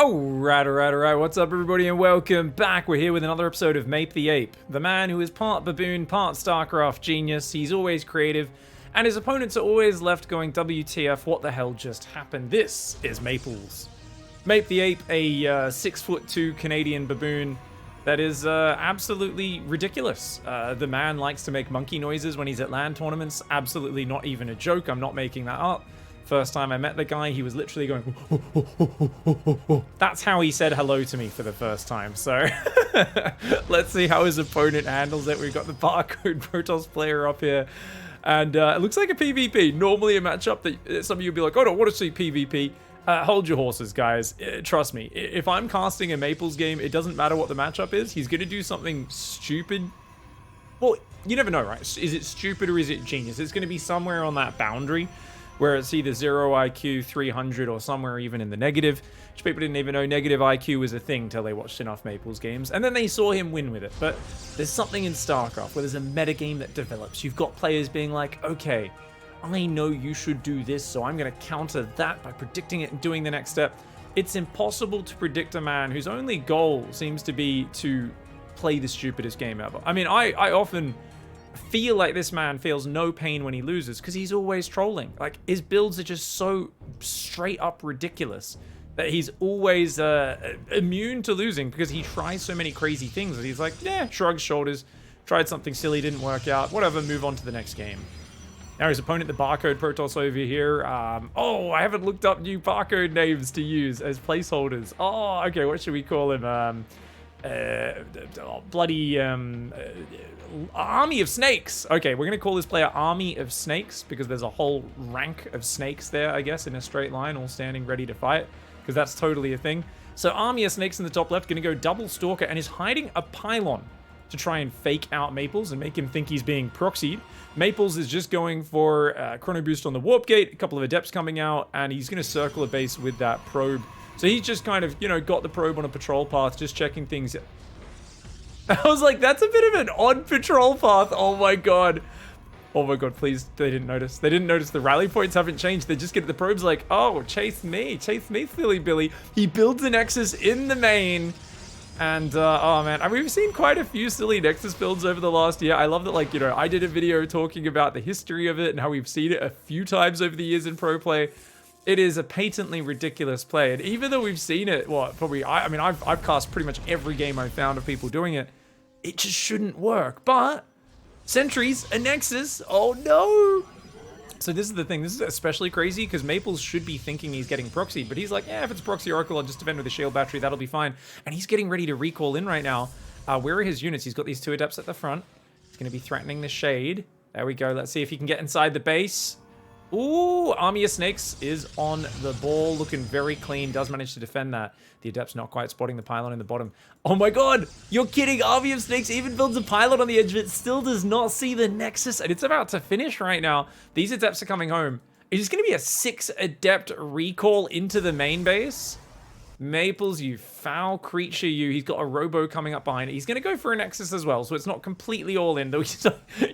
Alright. What's up, everybody, and welcome back. We're here with another episode of Mape the Ape, the man who is part baboon, part StarCraft genius. He's always creative, and his opponents are always left going, WTF, what the hell just happened? This is Maplez. Mape the Ape, a 6'2" Canadian baboon that is absolutely ridiculous. The man likes to make monkey noises when he's at LAN tournaments. Absolutely not even a joke. I'm not making that up. First time I met the guy, he was literally going, That's how he said hello to me for the first time. So let's see how his opponent handles it. We've got the Barcode Protoss player up here. And it looks like a PvP. Normally a matchup that some of you will be like, oh, I don't want to see PvP. Hold your horses, guys. Trust me. If I'm casting a Maplez game, it doesn't matter what the matchup is. He's going to do something stupid. Well, you never know, right? Is it stupid or is it genius? It's going to be somewhere on that boundary where it's either 0 IQ, 300, or somewhere even in the negative, which people didn't even know negative IQ was a thing till they watched enough Maplez games, and then they saw him win with it. But there's something in StarCraft where there's a metagame that develops. You've got players being like, okay, I know you should do this, so I'm going to counter that by predicting it and doing the next step. It's impossible to predict a man whose only goal seems to be to play the stupidest game ever. I mean, I often feel like this man feels no pain when he loses because he's always trolling. Like, his builds are just so straight up ridiculous that he's always immune to losing because he tries so many crazy things that he's like, yeah, shrugs shoulders, tried something silly, didn't work out, whatever, move on to the next game. Now his opponent, the Barcode Protoss over here. Oh, I haven't looked up new barcode names to use as placeholders. Oh, okay, what should we call him? Army of Snakes. Okay, we're going to call this player Army of Snakes because there's a whole rank of snakes there, I guess, in a straight line, all standing ready to fight, because that's totally a thing. So Army of Snakes in the top left, going to go double Stalker, and is hiding a pylon to try and fake out Maplez and make him think he's being proxied. Maplez is just going for Chrono Boost on the Warp Gate, a couple of Adepts coming out, and he's going to circle a base with that probe. So he's just kind of, got the probe on a patrol path, just checking things. I was like, that's a bit of an odd patrol path. Oh my god. Oh my god, please. They didn't notice. They didn't notice the rally points haven't changed. They just get the probes like, oh, chase me, silly Billy. He builds the Nexus in the main. And, oh man, we've seen quite a few silly Nexus builds over the last year. I love that, like, I did a video talking about the history of it and how we've seen it a few times over the years in pro play. It is a patently ridiculous play, and even though we've seen it, I've cast pretty much every game I've found of people doing it, it just shouldn't work. But sentries, a Nexus, oh no! So this is the thing, this is especially crazy because Maplez should be thinking he's getting proxied, but he's like, yeah, if it's proxy Oracle, I'll just defend with a shield battery, that'll be fine. And he's getting ready to recall in right now. Where are his units? He's got these two Adepts at the front. He's going to be threatening the Shade. There we go, let's see if he can get inside the base. Ooh, Army of Snakes is on the ball, looking very clean, does manage to defend that. The Adept's not quite spotting the pylon in the bottom. Oh my god, you're kidding, Army of Snakes even builds a pylon on the edge of it, still does not see the Nexus, and it's about to finish right now. These Adepts are coming home. It is going to be a 6 Adept recall into the main base. Maplez, you foul creature, you. He's got a Robo coming up behind it. He's going to go for a Nexus as well, so it's not completely all in, though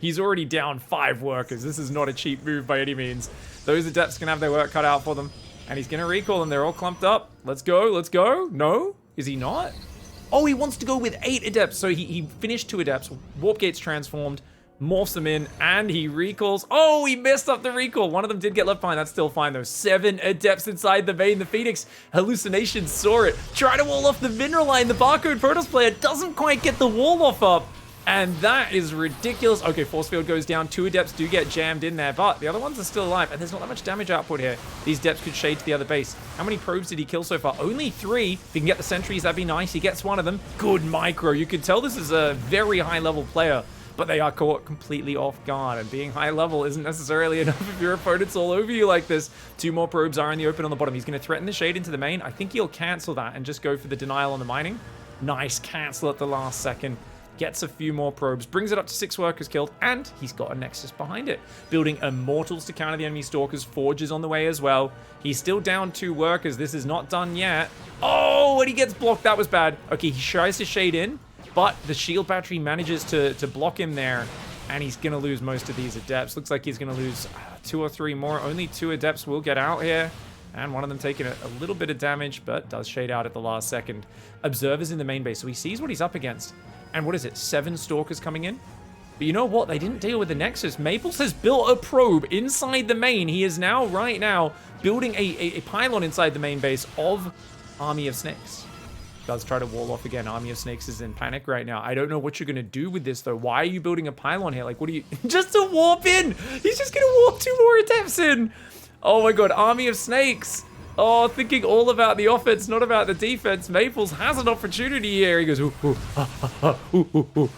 he's already down 5 workers. This is not a cheap move by any means. Those Adepts can have their work cut out for them, and he's going to recall them. They're all clumped up. Let's go, let's go. No? Is he not? Oh, he wants to go with 8 Adepts, so he finished 2 Adepts. Warp Gate's transformed, morphs them in, and he recalls. Oh, he messed up the recall. One of them did get left behind. That's still fine, though. 7 Adepts inside the main. The Phoenix Hallucination saw it. Try to wall off the mineral line. The Barcode Protoss player doesn't quite get the wall off up. And that is ridiculous. Okay, Force Field goes down. 2 Adepts do get jammed in there, but the other ones are still alive, and there's not that much damage output here. These Adepts could shade to the other base. How many probes did he kill so far? Only 3. If he can get the sentries, that'd be nice. He gets one of them. Good micro. You can tell this is a very high-level player, but they are caught completely off guard, and being high level isn't necessarily enough if your opponent's all over you like this. 2 more probes are in the open on the bottom. He's going to threaten the Shade into the main. I think he'll cancel that and just go for the denial on the mining. Nice cancel at the last second. Gets a few more probes, brings it up to 6 workers killed, and he's got a Nexus behind it. Building Immortals to counter the enemy Stalkers. Forge is on the way as well. He's still down 2 workers. This is not done yet. Oh, and he gets blocked. That was bad. Okay, he tries to Shade in, but the shield battery manages to block him there, and he's going to lose most of these Adepts. Looks like he's going to lose 2 or 3 more. Only 2 Adepts will get out here. And one of them taking a little bit of damage, but does shade out at the last second. Observers in the main base, so he sees what he's up against. And what is it, 7 Stalkers coming in? But you know what? They didn't deal with the Nexus. Maplez has built a probe inside the main. He is now, right now, building a pylon inside the main base of Army of Snakes. Does try to wall off again. Army of Snakes is in panic right now. I don't know what you're going to do with this, though. Why are you building a pylon here? Like, what are you... just to warp in! He's just going to warp 2 more Adepts in! Oh my god, Army of Snakes. Oh, thinking all about the offense, not about the defense. Maplez has an opportunity here. He goes, ooh, ooh,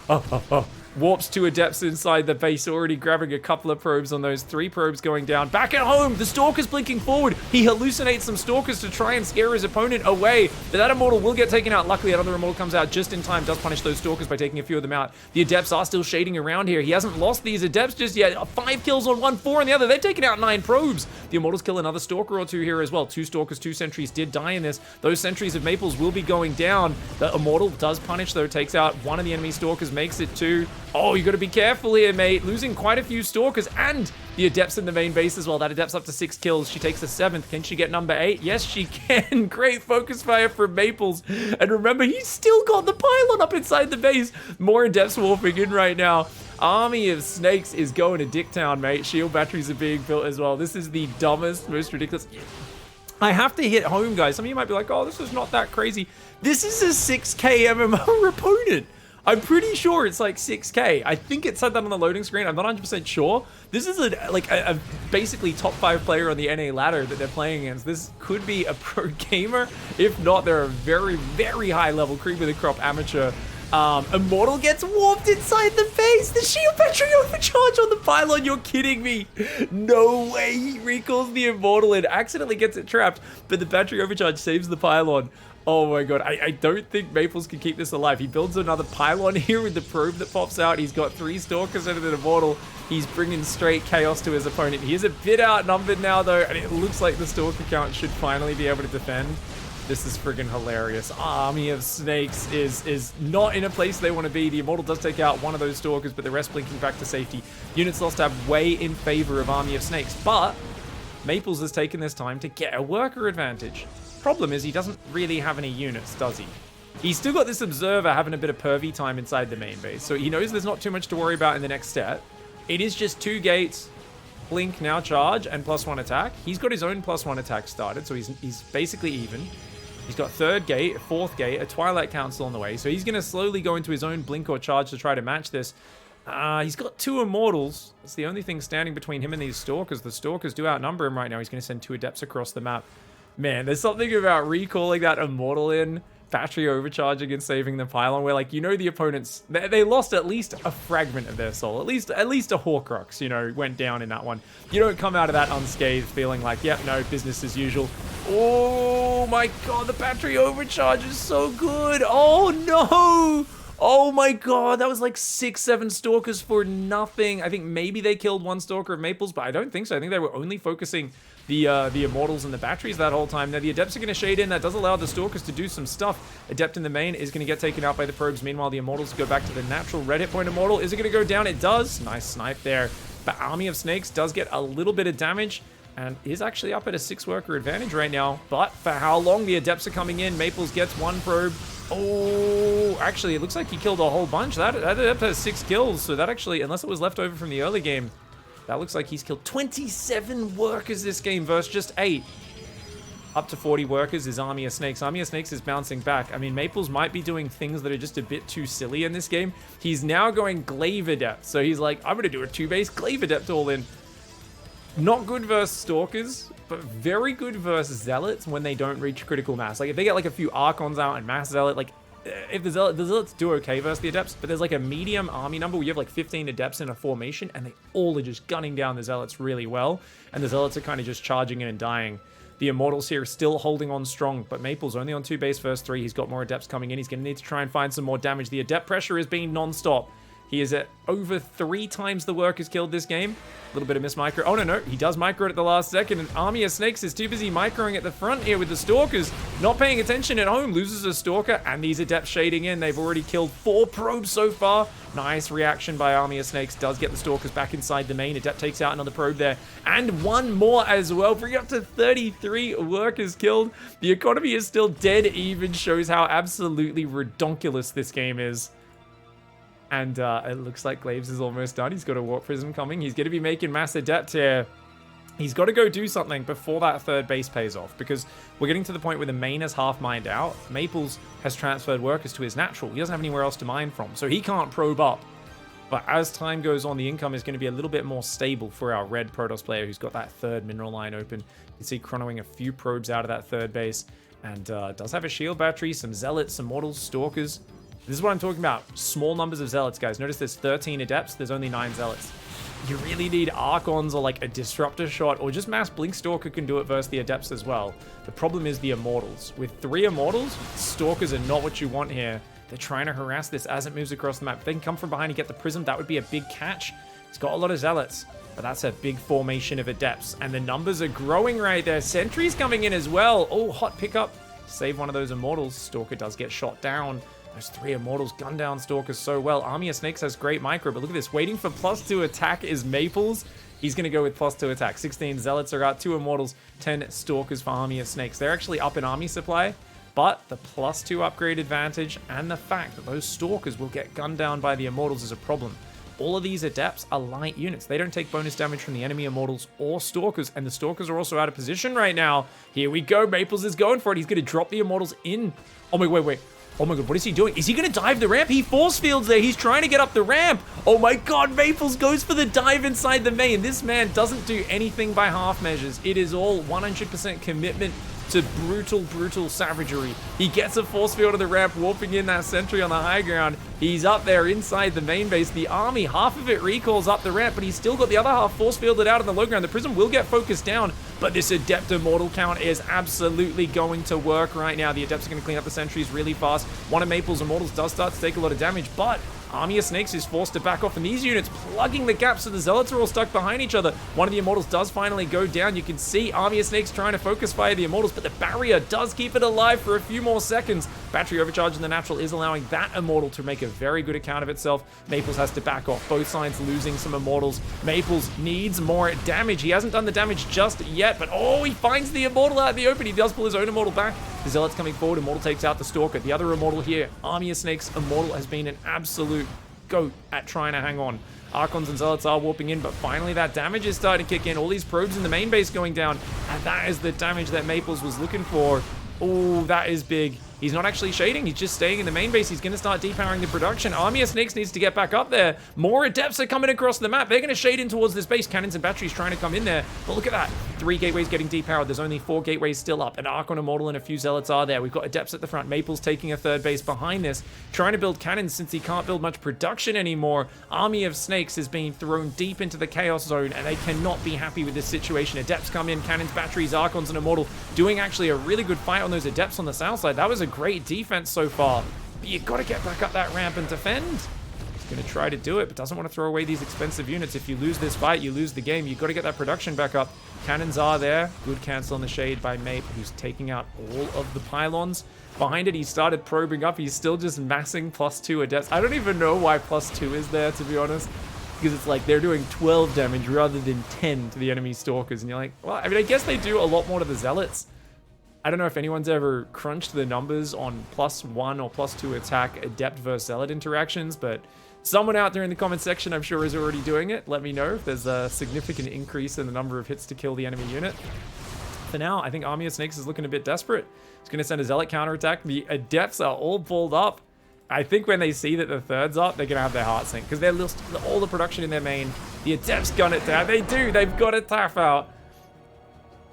warps 2 Adepts inside the base, already grabbing a couple of probes on those 3 probes going down. Back at home, the Stalker's blinking forward. He hallucinates some Stalkers to try and scare his opponent away. But that Immortal will get taken out. Luckily, another Immortal comes out just in time, does punish those Stalkers by taking a few of them out. The Adepts are still shading around here. He hasn't lost these Adepts just yet. 5 kills on one, 4 on the other. They've taken out 9 probes. The Immortals kill another Stalker or 2 here as well. 2 Stalkers, 2 Sentries did die in this. Those Sentries of Maplez will be going down. The Immortal does punish, though, takes out 1 of the enemy Stalkers, makes it 2. Oh, you got to be careful here, mate. Losing quite a few Stalkers and the Adepts in the main base as well. That Adept's up to 6 kills. She takes the 7th. Can she get number 8? Yes, she can. Great focus fire from Maplez. And remember, he's still got the pylon up inside the base. More Adepts warping in right now. Army of Snakes is going to Dicktown, mate. Shield batteries are being built as well. This is the dumbest, most ridiculous... I have to hit home, guys. Some of you might be like, oh, this is not that crazy. This is a 6k MMR opponent. I'm pretty sure it's like 6k. I think it said that on the loading screen. I'm not 100% sure. This is a basically top 5 player on the NA ladder that they're playing against. This could be a pro gamer. If not, they're a very, very high level cream of the crop amateur. Immortal gets warped inside the base. The shield battery overcharge on the pylon. You're kidding me. No way. He recalls the Immortal and accidentally gets it trapped, but the battery overcharge saves the pylon. Oh my god, I don't think Maplez can keep this alive. He builds another pylon here with the probe that pops out. He's got 3 Stalkers and an Immortal. He's bringing straight chaos to his opponent. He is a bit outnumbered now, though, and it looks like the Stalker count should finally be able to defend. This is friggin' hilarious. Army of Snakes is not in a place they want to be. The Immortal does take out 1 of those Stalkers, but the rest blinking back to safety. Units lost have way in favor of Army of Snakes, but Maplez has taken this time to get a worker advantage. Problem is, he doesn't really have any units, does he? He's still got this Observer having a bit of pervy time inside the main base, so he knows there's not too much to worry about in the next step. It is just 2 gates, blink, now charge, and +1 attack. He's got his own +1 attack started, so he's basically even. He's got 3rd gate, 4th gate, a Twilight Council on the way, so he's going to slowly go into his own blink or charge to try to match this. He's got 2 Immortals. It's the only thing standing between him and these Stalkers. The Stalkers do outnumber him right now. He's going to send 2 Adepts across the map. Man, there's something about recalling that Immortal in, battery overcharging and saving the pylon, where, like, you know, the opponents, they lost at least a fragment of their soul. At least a Horcrux, you know, went down in that one. You don't come out of that unscathed feeling like, yep, no, business as usual. Oh my god, the battery overcharge is so good. Oh no! Oh my god, that was like 6-7 Stalkers for nothing. I think maybe they killed 1 Stalker of Maplez, but I don't think so. I think they were only focusing the Immortals and the batteries that whole time. Now the Adepts are going to shade in. That does allow the Stalkers to do some stuff. Adept in the main is going to get taken out by the probes. Meanwhile, the Immortals go back to the natural red hit point Immortal. Is it going to go down? It does. Nice snipe there. But Army of Snakes does get a little bit of damage and is actually up at a 6-worker advantage right now. But for how long? The Adepts are coming in. Maplez gets 1 probe. Oh, actually, it looks like he killed a whole bunch. That Adept has 6 kills, so that actually, unless it was left over from the early game, that looks like he's killed 27 workers this game versus just 8. Up to 40 workers is Army of Snakes. Army of Snakes is bouncing back. I mean, Maplez might be doing things that are just a bit too silly in this game. He's now going Glaive Adept, so he's like, I'm going to do a 2-base Glaive Adept all in. Not good versus Stalkers, but very good versus Zealots when they don't reach critical mass. Like, if they get like a few Archons out and Mass Zealot, like, if the Zealots do okay versus the Adepts, but there's like a medium army number where you have like 15 Adepts in a formation, and they all are just gunning down the Zealots really well, and the Zealots are kind of just charging in and dying. The Immortals here are still holding on strong, but Maplez only on 2 base versus 3. He's got more Adepts coming in. He's going to need to try and find some more damage. The Adept pressure is being non-stop. He is at over 3 times the workers killed this game. A little bit of miss micro. Oh, no. He does micro it at the last second. And Army of Snakes is too busy microing at the front here with the Stalkers. Not paying attention at home. Loses a Stalker. And these Adepts shading in. They've already killed 4 probes so far. Nice reaction by Army of Snakes. Does get the Stalkers back inside the main. Adept takes out another probe there. And 1 more as well. Bring up to 33 workers killed. The economy is still dead even. Shows how absolutely redonkulous this game is. And it looks like Glaves is almost done. He's got a Warp Prism coming. He's going to be making mass Adept here. He's got to go do something before that 3rd base pays off, because we're getting to the point where the main is half mined out. Maples has transferred workers to his natural. He doesn't have anywhere else to mine from, so he can't probe up. But as time goes on, the income is going to be a little bit more stable for our red Protoss player who's got that 3rd mineral line open. You can see chronoing a few probes out of that 3rd base, and does have a shield battery, some Zealots, some Mortals, Stalkers. This is what I'm talking about. Small numbers of Zealots, guys. Notice there's 13 Adepts. There's only 9 Zealots. You really need Archons or like a Disruptor shot, or just Mass Blink Stalker can do it versus the Adepts as well. The problem is the Immortals. With 3 Immortals, Stalkers are not what you want here. They're trying to harass this as it moves across the map. If they can come from behind and get the Prism, that would be a big catch. It's got a lot of Zealots, but that's a big formation of Adepts. And the numbers are growing right there. Sentries coming in as well. Oh, hot pickup. Save one of those Immortals. Stalker does get shot down. Those 3 Immortals gun down Stalkers so well. Army of Snakes has great micro, but look at this. Waiting for +2 attack is Maples. He's going to go with +2 attack. 16 Zealots are out, 2 Immortals, 10 Stalkers for Army of Snakes. They're actually up in army supply, but the +2 upgrade advantage and the fact that those Stalkers will get gunned down by the Immortals is a problem. All of these Adepts are light units. They don't take bonus damage from the enemy Immortals or Stalkers, and the Stalkers are also out of position right now. Here we go. Maples is going for it. He's going to drop the Immortals in. Oh, wait. Oh my god, what is he doing? Is he going to dive the ramp? He force fields there. He's trying to get up the ramp. Oh my god, Maples goes for the dive inside the main. This man doesn't do anything by half measures. It is all 100% commitment to brutal savagery. He gets a force field of the ramp, warping in that sentry on the high ground. He's up there inside the main base. The army, half of it recalls up the ramp, but he's still got the other half force fielded out on the low ground. The Prism will get focused down, but this Adept Immortal count is absolutely going to work right now. The Adepts are going to clean up the sentries really fast. One of Maple's Immortals does start to take a lot of damage, but Army of Snakes is forced to back off, and these units plugging the gaps so the Zealots are all stuck behind each other. One of the Immortals does finally go down. You can see Army of Snakes trying to focus fire the Immortals, but the barrier does keep it alive for a few more seconds. Battery overcharge in the natural is allowing that Immortal to make a very good account of itself. Maples has to back off. Both sides losing some Immortals. Maples needs more damage. He hasn't done the damage just yet, but oh, he finds the Immortal out in the open. He does pull his own Immortal back. The Zealot's coming forward. Immortal takes out the Stalker. The other Immortal here, Army of Snakes Immortal, has been an absolute goat at trying to hang on. Archons and Zealots are warping in, but finally that damage is starting to kick in. All these probes in the main base going down, and that is the damage that Maples was looking for. Oh, that is big. He's not actually shading. He's just staying in the main base. He's going to start depowering the production. Army of Snakes needs to get back up there. More Adepts are coming across the map. They're going to shade in towards this base. Cannons and batteries trying to come in there. But look at that. 3 gateways getting depowered. There's only 4 gateways still up. An Archon Immortal and a few Zealots are there. We've got Adepts at the front. Maple's taking a 3rd base behind this. Trying to build cannons since he can't build much production anymore. Army of Snakes is being thrown deep into the Chaos Zone, and they cannot be happy with this situation. Adepts come in. Cannons, batteries, Archons, and Immortal doing actually a really good fight on those Adepts on the south side. That was a great defense so far, but you got to get back up that ramp and defend. He's going to try to do it, but doesn't want to throw away these expensive units. If you lose this fight, you lose the game. You've got to get that production back up. Cannons are there. Good cancel on the shade by Mape, who's taking out all of the pylons. Behind it, he started probing up. He's still just massing +2 Adepts. I don't even know why +2 is there, to be honest, because it's like they're doing 12 damage rather than 10 to the enemy Stalkers, and you're like, well, I mean, I guess they do a lot more to the Zealots. I don't know if anyone's ever crunched the numbers on +1 or +2 attack Adept versus Zealot interactions, but someone out there in the comment section I'm sure is already doing it. Let me know if there's a significant increase in the number of hits to kill the enemy unit. For now, I think Army of Snakes is looking a bit desperate. He's going to send a Zealot counterattack. The Adepts are all pulled up. I think when they see that the 3rd's up, they're going to have their heart sink, because they're lost all the production in their main. The Adepts gun it down. They do. They've got a tap out.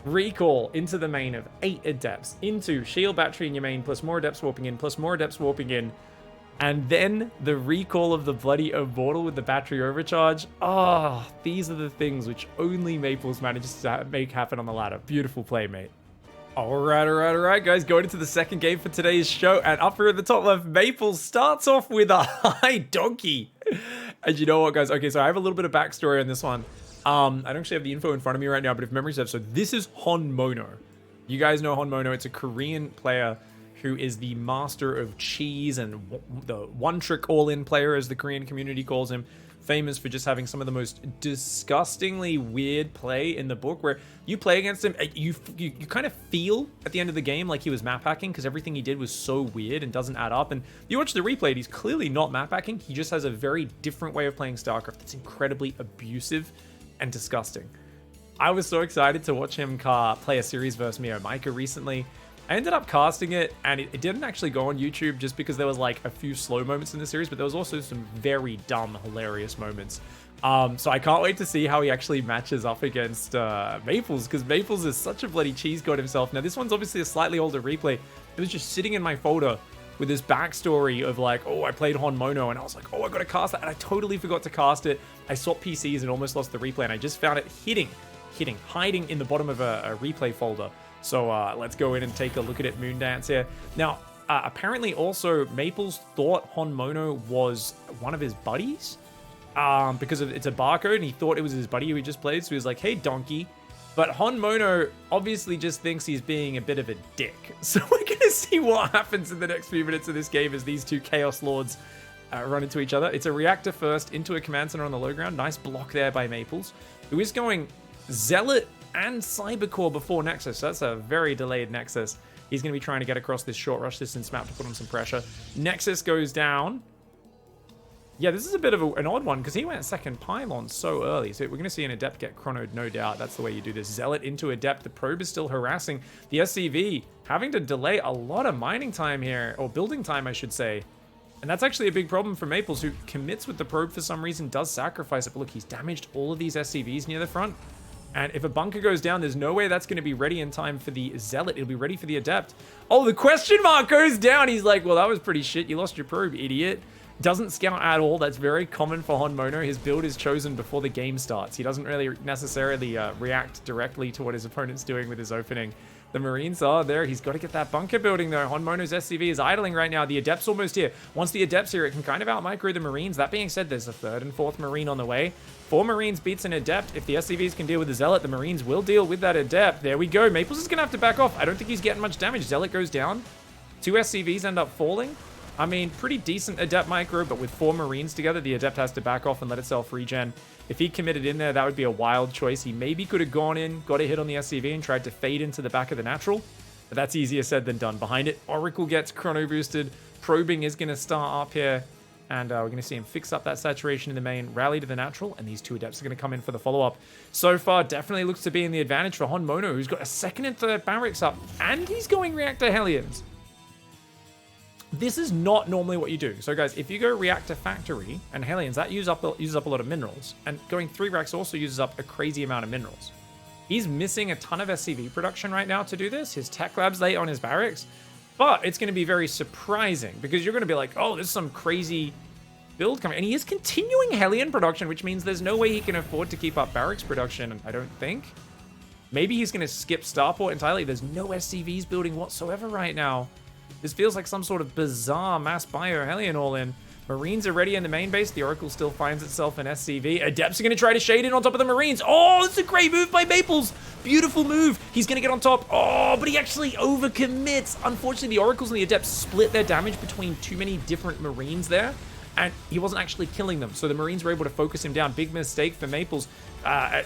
Recall into the main of 8 Adepts, into shield battery in your main, plus more Adepts warping in, plus more Adepts warping in, and then the recall of the bloody Immortal with the battery overcharge. Ah, these are the things which only Maples manages to make happen on the ladder. Beautiful play, mate. All right, guys. Going into the second game for today's show, and up here at the top left, Maples starts off with a high donkey. And you know what, guys? Okay, so I have a little bit of backstory on this one. I don't actually have the info in front of me right now, but if memory serves, so this is Honmono. You guys know Honmono. It's a Korean player who is the master of cheese and the one-trick all-in player, as the Korean community calls him. Famous for just having some of the most disgustingly weird play in the book, where you play against him, you kind of feel at the end of the game like he was map hacking, because everything he did was so weird and doesn't add up. And you watch the replay, he's clearly not map hacking. He just has a very different way of playing StarCraft that's incredibly abusive and disgusting. I was so excited to watch him play a series versus me or Micah recently. I ended up casting it, and it didn't actually go on YouTube just because there was like a few slow moments in the series, but there was also some very dumb, hilarious moments. So I can't wait to see how he actually matches up against Maples, because Maples is such a bloody cheese god himself. Now, this one's obviously a slightly older replay. It was just sitting in my folder with this backstory of like, oh, I played Honmono, and I was like, oh, I gotta cast that, and I totally forgot to cast it. I swapped PCs and almost lost the replay, and I just found it hiding in the bottom of a replay folder. So let's go in and take a look at it, Moondance here. Now, apparently also Maples thought Honmono was one of his buddies because it's a barcode, and he thought it was his buddy who he just played. So he was like, hey, donkey. But Honmono obviously just thinks he's being a bit of a dick. So we're going to see what happens in the next few minutes of this game as these two Chaos Lords run into each other. It's a reactor first into a command center on the low ground. Nice block there by Maples, who is going Zealot and Cybercore before Nexus. So that's a very delayed Nexus. He's going to be trying to get across this short rush distance map to put on some pressure. Nexus goes down. Yeah, this is a bit of an odd one because he went second pylon so early. So we're going to see an Adept get chronoed, no doubt. That's the way you do this. Zealot into Adept. The probe is still harassing. The SCV having to delay a lot of mining time here, or building time, I should say. And that's actually a big problem for Maples, who commits with the probe for some reason, does sacrifice it. But look, he's damaged all of these SCVs near the front. And if a bunker goes down, there's no way that's going to be ready in time for the Zealot. It'll be ready for the Adept. Oh, the question mark goes down. He's like, well, that was pretty shit. You lost your probe, idiot. Doesn't scout at all. That's very common for Honmono. His build is chosen before the game starts. He doesn't really necessarily react directly to what his opponent's doing with his opening. The Marines are there. He's got to get that bunker building, though. Honmono's SCV is idling right now. The Adept's almost here. Once the Adept's here, it can kind of out-micro the Marines. That being said, there's a third and fourth Marine on the way. 4 Marines beats an Adept. If the SCVs can deal with the Zealot, the Marines will deal with that Adept. There we go. Maples is going to have to back off. I don't think he's getting much damage. Zealot goes down. 2 SCVs end up falling. I mean, pretty decent Adept micro, but with 4 Marines together, the Adept has to back off and let itself regen. If he committed in there, that would be a wild choice. He maybe could have gone in, got a hit on the SCV, and tried to fade into the back of the natural. But that's easier said than done. Behind it, Oracle gets chrono boosted. Probing is going to start up here. And we're going to see him fix up that saturation in the main, rally to the natural, and these 2 Adepts are going to come in for the follow-up. So far, definitely looks to be in the advantage for Honmono, who's got a 2nd and 3rd barracks up, and he's going Reactor Hellions. This is not normally what you do. So guys, if you go Reactor Factory and Hellions, that uses up a lot of minerals. And going 3 racks also uses up a crazy amount of minerals. He's missing a ton of SCV production right now to do this. His tech lab's late on his barracks. But it's going to be very surprising because you're going to be like, oh, there's some crazy build coming. And he is continuing Hellion production, which means there's no way he can afford to keep up barracks production, I don't think. Maybe he's going to skip Starport entirely. There's no SCVs building whatsoever right now. This feels like some sort of bizarre mass bio Hellion all-in. Marines are ready in the main base. The Oracle still finds itself in SCV. Adepts are going to try to shade in on top of the Marines. Oh, it's a great move by Maples. Beautiful move. He's going to get on top. Oh, but he actually overcommits. Unfortunately, the Oracles and the Adepts split their damage between too many different Marines there, and he wasn't actually killing them. So the Marines were able to focus him down. Big mistake for Maples.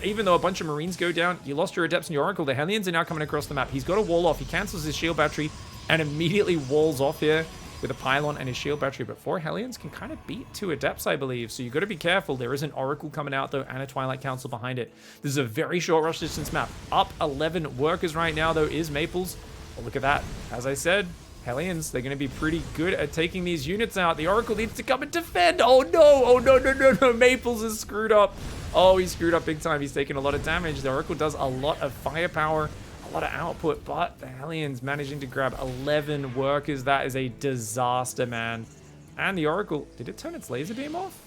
Even though a bunch of Marines go down, you lost your Adepts and your Oracle. The Hellions are now coming across the map. He's got a wall off. He cancels his shield battery and immediately walls off here with a pylon and his shield battery. But 4 Hellions can kind of beat 2 Adepts, I believe. So you got to be careful. There is an Oracle coming out, though, and a Twilight Council behind it. This is a very short rush distance map. Up 11 workers right now, though, is Maples. Oh, look at that. As I said, Hellions, they're going to be pretty good at taking these units out. The Oracle needs to come and defend. Oh, no. Oh, no, no, no, no. Maples is screwed up. Oh, he's screwed up big time. He's taking a lot of damage. The Oracle does a lot of firepower, a lot of output, but the Hellions managing to grab 11 workers. That is a disaster, man. And the Oracle, did it turn its laser beam off?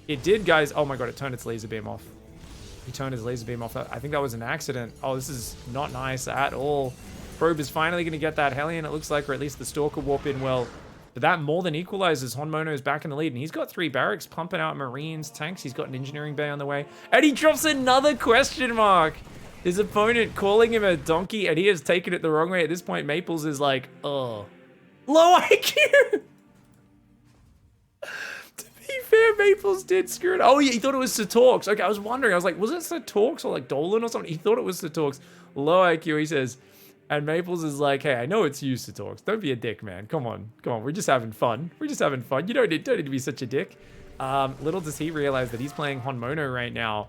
It did, guys. Oh my god, it turned its laser beam off. He turned his laser beam off. I think that was an accident. Oh, this is not nice at all. Probe is finally going to get that Hellion, it looks like, or at least the Stalker warp in well. But that more than equalizes. Honmono's back in the lead, and he's got 3 barracks pumping out marines, tanks. He's got an engineering bay on the way, and he drops another question mark. His opponent calling him a donkey, and he has taken it the wrong way. At this point, Maples is like, oh, low IQ. To be fair, Maples did screw it. Oh, yeah, he thought it was Satorx. Okay, I was wondering. I was like, was it Satorx or like Dolan or something? He thought it was Satorx. Low IQ, he says. And Maples is like, hey, I know it's you, Satorx. Don't be a dick, man. Come on. Come on. We're just having fun. We're just having fun. You don't need to be such a dick. Little does he realize that he's playing Honmono right now.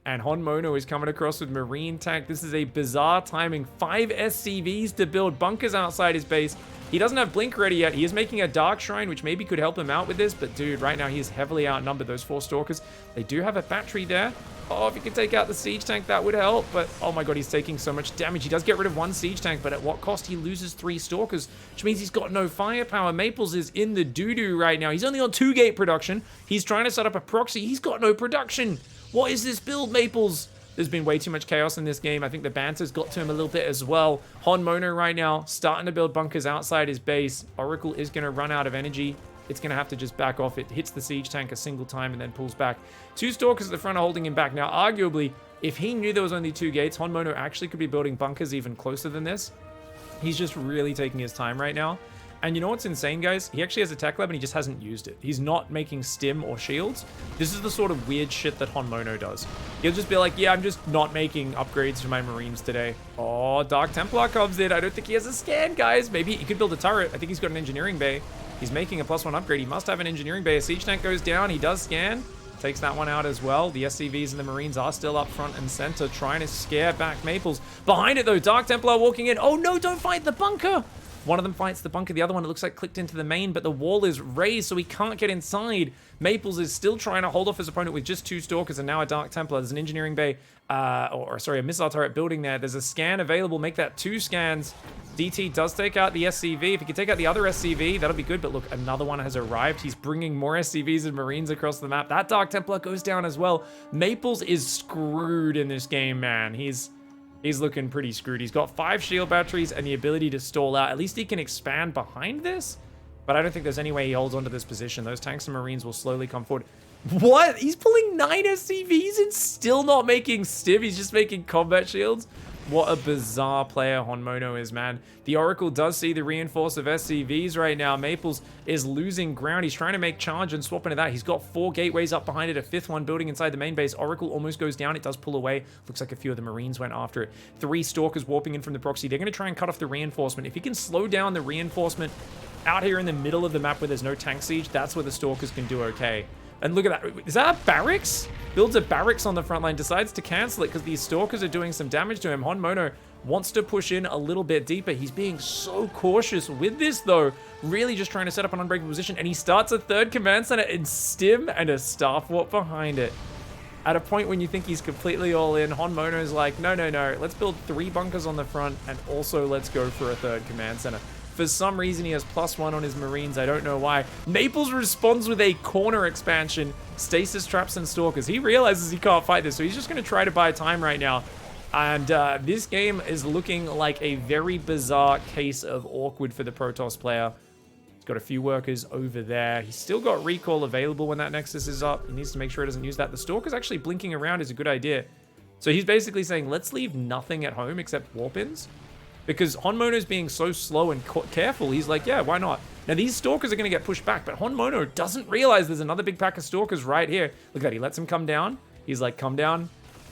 And Honmono is coming across with Marine Tank. This is a bizarre timing. 5 SCVs to build bunkers outside his base. He doesn't have Blink ready yet. He is making a Dark Shrine, which maybe could help him out with this. But dude, right now he is heavily outnumbered. Those 4 Stalkers. They do have a battery there. Oh, if you could take out the siege tank, that would help. But, oh my god, he's taking so much damage. He does get rid of 1 siege tank, but at what cost? He loses 3 Stalkers, which means he's got no firepower. Maples is in the doo-doo right now. He's only on 2 gate production. He's trying to set up a proxy. He's got no production. What is this build, Maples? There's been way too much chaos in this game. I think the banter's got to him a little bit as well. Honmono right now, starting to build bunkers outside his base. Oracle is going to run out of energy. It's going to have to just back off. It hits the siege tank a single time and then pulls back. 2 Stalkers at the front are holding him back. Now, arguably, if he knew there was only 2 gates, Honmono actually could be building bunkers even closer than this. He's just really taking his time right now. And you know what's insane, guys? He actually has a tech lab and he just hasn't used it. He's not making stim or shields. This is the sort of weird shit that Honmono does. He'll just be like, yeah, I'm just not making upgrades for my marines today. Oh, Dark Templar comes in. I don't think he has a scan, guys. Maybe he could build a turret. I think he's got an engineering bay. He's making a +1 upgrade. He must have an engineering bay. A siege tank goes down. He does scan. Takes that one out as well. The SCVs and the Marines are still up front and center, trying to scare back Maples. Behind it, though, Dark Templar walking in. Oh, no, don't fight the bunker. One of them fights the bunker. The other one, it looks like, clicked into the main, but the wall is raised, so he can't get inside. Maples is still trying to hold off his opponent with just 2 Stalkers and now a Dark Templar. There's an engineering bay, a missile turret building there. There's a scan available. Make that 2 scans. DT does take out the SCV. If he can take out the other SCV, that'll be good. But look, another one has arrived. He's bringing more SCVs and Marines across the map. That Dark Templar goes down as well. Maples is screwed in this game, man. He's looking pretty screwed. He's got 5 shield batteries and the ability to stall out. At least he can expand behind this. But I don't think there's any way he holds onto this position. Those tanks and Marines will slowly come forward. What? He's pulling 9 SCVs and still not making stim. He's just making combat shields. What a bizarre player Honmono is, man. The Oracle does see the reinforce of SCVs right now. Maples is losing ground. He's trying to make charge and swap into that. He's got 4 gateways up behind it, a 5th one building inside the main base. Oracle almost goes down. It does pull away. Looks like a few of the Marines went after it. 3 Stalkers warping in from the proxy. They're going to try and cut off the reinforcement. If he can slow down the reinforcement out here in the middle of the map where there's no tank siege, that's where the Stalkers can do okay. And look at that. Is that a barracks? Builds a barracks on the front line, decides to cancel it because these Stalkers are doing some damage to him. Honmono wants to push in a little bit deeper. He's being so cautious with this, though. Really just trying to set up an unbreakable position. And he starts a 3rd command center in stim and a staff warp behind it. At a point when you think he's completely all in, Honmono's like, no. Let's build 3 bunkers on the front and also let's go for a 3rd command center. For some reason, he has +1 on his Marines. I don't know why. Maples responds with a corner expansion, stasis traps and Stalkers. He realizes he can't fight this, so he's just going to try to buy time right now. And this game is looking like a very bizarre case of awkward for the Protoss player. He's got a few workers over there. He's still got recall available when that Nexus is up. He needs to make sure he doesn't use that. The Stalker's actually blinking around is a good idea. So he's basically saying, let's leave nothing at home except warp-ins. Because Honmono's being so slow and careful, he's like, yeah, why not? Now, these Stalkers are going to get pushed back, but Honmono doesn't realize there's another big pack of Stalkers right here. Look at that. He lets him come down. He's like, come down.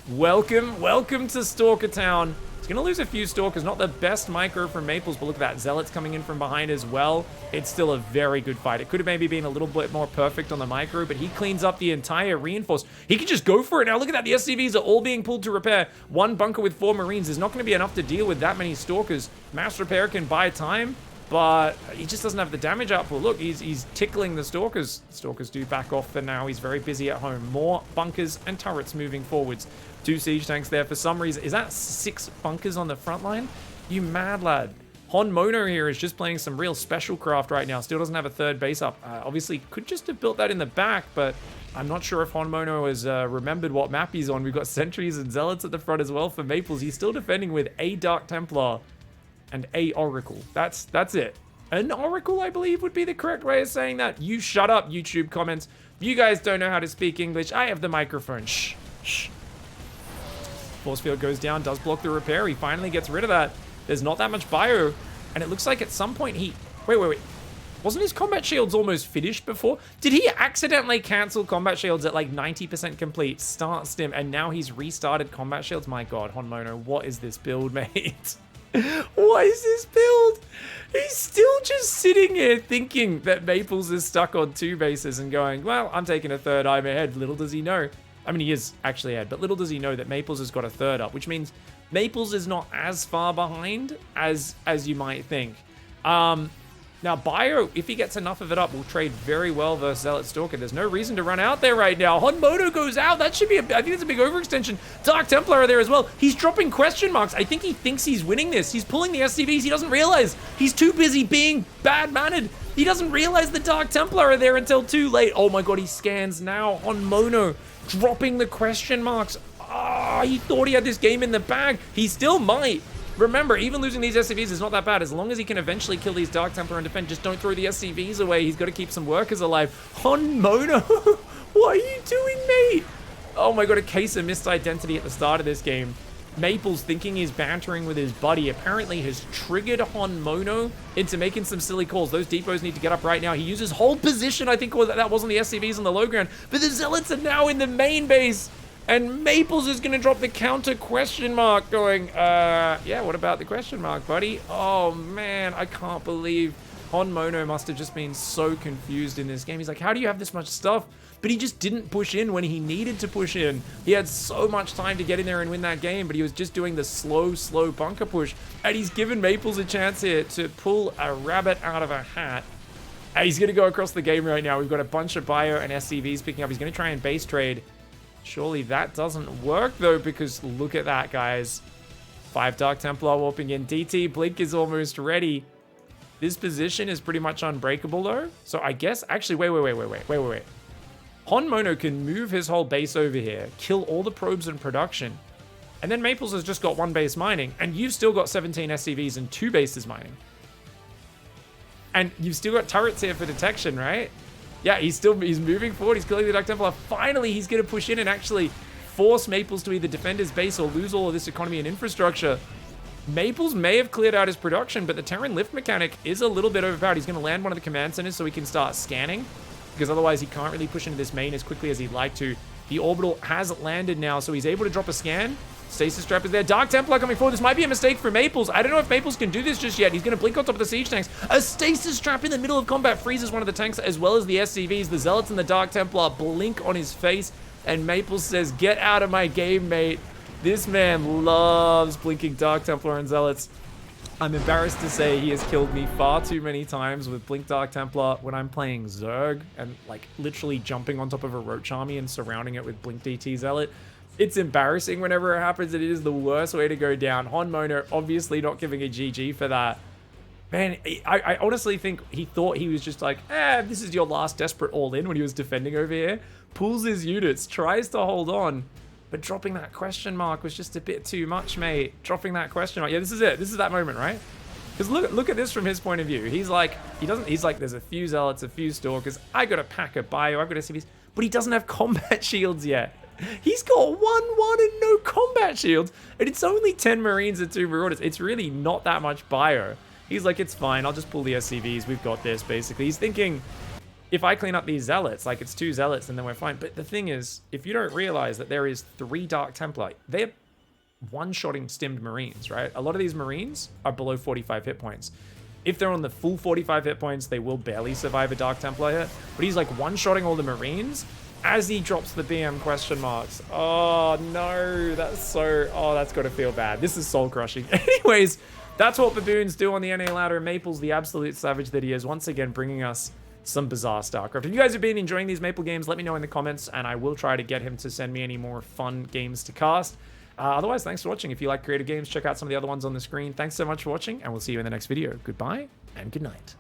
Welcome to Stalker Town. He's going to lose a few Stalkers. Not the best micro from Maples, but look at that. Zealots coming in from behind as well. It's still a very good fight. It could have maybe been a little bit more perfect on the micro, but he cleans up the entire reinforce. He can just go for it now. Look at that. The SCVs are all being pulled to repair. 1 bunker with 4 Marines is not going to be enough to deal with that many Stalkers. Mass repair can buy time, but he just doesn't have the damage output. Look, he's tickling the Stalkers. Stalkers do back off for now. He's very busy at home. More bunkers and turrets moving forwards. 2 siege tanks there for some reason. Is that 6 bunkers on the front line? You mad lad. Honmono here is just playing some real special craft right now. Still doesn't have a 3rd base up. Obviously, could just have built that in the back, but I'm not sure if Honmono has remembered what map he's on. We've got sentries and zealots at the front as well for Maples. He's still defending with a Dark Templar and a Oracle. That's it. An oracle, I believe, would be the correct way of saying that. You shut up, YouTube comments. You guys don't know how to speak English. I have the microphone. Shh, shh. Force field goes down, does block the repair. He finally gets rid of that. There's not that much bio. And it looks like at some point he... Wait. Wasn't his combat shields almost finished before? Did he accidentally cancel combat shields at like 90% complete, start stim, and now he's restarted combat shields? My God, Honmono, what is this build, mate? What is this build? He's still just sitting here thinking that Maples is stuck on 2 bases and going, well, I'm taking a 3rd, I'm ahead. Little does he know. I mean, he is actually ahead, but little does he know that Maples has got a 3rd up, which means Maples is not as far behind as you might think. Now, Bio, if he gets enough of it up, will trade very well versus Zealot Stalker. There's no reason to run out there right now. Honmono goes out. That should be I think it's a big overextension. Dark Templar are there as well. He's dropping question marks. I think he thinks he's winning this. He's pulling the SCVs. He doesn't realize. He's too busy being bad-mannered. He doesn't realize the Dark Templar are there until too late. Oh my God, he scans now. Honmono dropping the question marks. Ah, he thought he had this game in the bag. He still might. Remember, even losing these SCVs is not that bad. As long as he can eventually kill these Dark Templar and defend, just don't throw the SCVs away. He's got to keep some workers alive. Honmono, what are you doing, mate? Oh my God, a case of missed identity at the start of this game. Maples, thinking he's bantering with his buddy, apparently has triggered Honmono into making some silly calls. Those depots need to get up right now. He uses hold position. I think that wasn't the SCVs on the low ground, but the Zealots are now in the main base. And Maples is going to drop the counter question mark going, yeah, what about the question mark, buddy? Oh, man, I can't believe Honmono must have just been so confused in this game. He's like, how do you have this much stuff? But he just didn't push in when he needed to push in. He had so much time to get in there and win that game, but he was just doing the slow bunker push. And he's given Maples a chance here to pull a rabbit out of a hat. And he's going to go across the game right now. We've got a bunch of bio and SCVs picking up. He's going to try and base trade. Surely that doesn't work, though, because look at that, guys. 5 Dark Templar warping in. DT, Blink is almost ready. This position is pretty much unbreakable, though. So I guess, actually, wait. Honmono can move his whole base over here, kill all the probes in production, and then Maples has just got 1 base mining, and you've still got 17 SCVs and 2 bases mining. And you've still got turrets here for detection, right? Yeah, he's moving forward. He's killing the Dark Templar. Finally, he's going to push in and actually force Maples to either defend his base or lose all of this economy and infrastructure. Maples may have cleared out his production, but the Terran lift mechanic is a little bit overpowered. He's going to land one of the command centers so he can start scanning, because otherwise he can't really push into this main as quickly as he'd like to. The orbital has landed now, so he's able to drop a scan. Stasis Trap is there. Dark Templar coming forward. This might be a mistake for Maples. I don't know if Maples can do this just yet. He's going to blink on top of the siege tanks. A Stasis Trap in the middle of combat freezes one of the tanks as well as the SCVs. The Zealots and the Dark Templar blink on his face, and Maples says, get out of my game, mate. This man loves blinking Dark Templar and Zealots. I'm embarrassed to say he has killed me far too many times with Blink Dark Templar when I'm playing Zerg and like literally jumping on top of a Roach army and surrounding it with Blink DT Zealot. It's embarrassing whenever it happens, and it is the worst way to go down. Honmono obviously not giving a GG for that. Man, I honestly think he thought he was just like, this is your last desperate all-in when he was defending over here. Pulls his units, tries to hold on, but dropping that question mark was just a bit too much, mate. Dropping that question mark. Yeah, this is it. This is that moment, right? Because look at this from his point of view. He's like, there's a few Zealots, a few Stalkers. I got a pack of bio, I've got SCVs, but he doesn't have combat shields yet. He's got 1-1 and no combat shields, and it's only 10 Marines and 2 Marauders. It's really not that much bio. He's like, it's fine, I'll just pull the SCVs, we've got this, basically. He's thinking, if I clean up these Zealots, like it's 2 Zealots and then we're fine. But the thing is, if you don't realize that there is 3 Dark Templar, they're one-shotting stimmed Marines, right? A lot of these Marines are below 45 hit points. If they're on the full 45 hit points, they will barely survive a Dark Templar hit. But he's like one-shotting all the Marines as he drops the BM question marks. Oh, no. That's got to feel bad. This is soul-crushing. Anyways, that's what Baboons do on the NA ladder. Maple's the absolute savage that he is, once again bringing us some bizarre StarCraft. If you guys have been enjoying these Maple games, let me know in the comments, and I will try to get him to send me any more fun games to cast. Otherwise, thanks for watching. If you like creative games, check out some of the other ones on the screen. Thanks so much for watching, and we'll see you in the next video. Goodbye, and good night.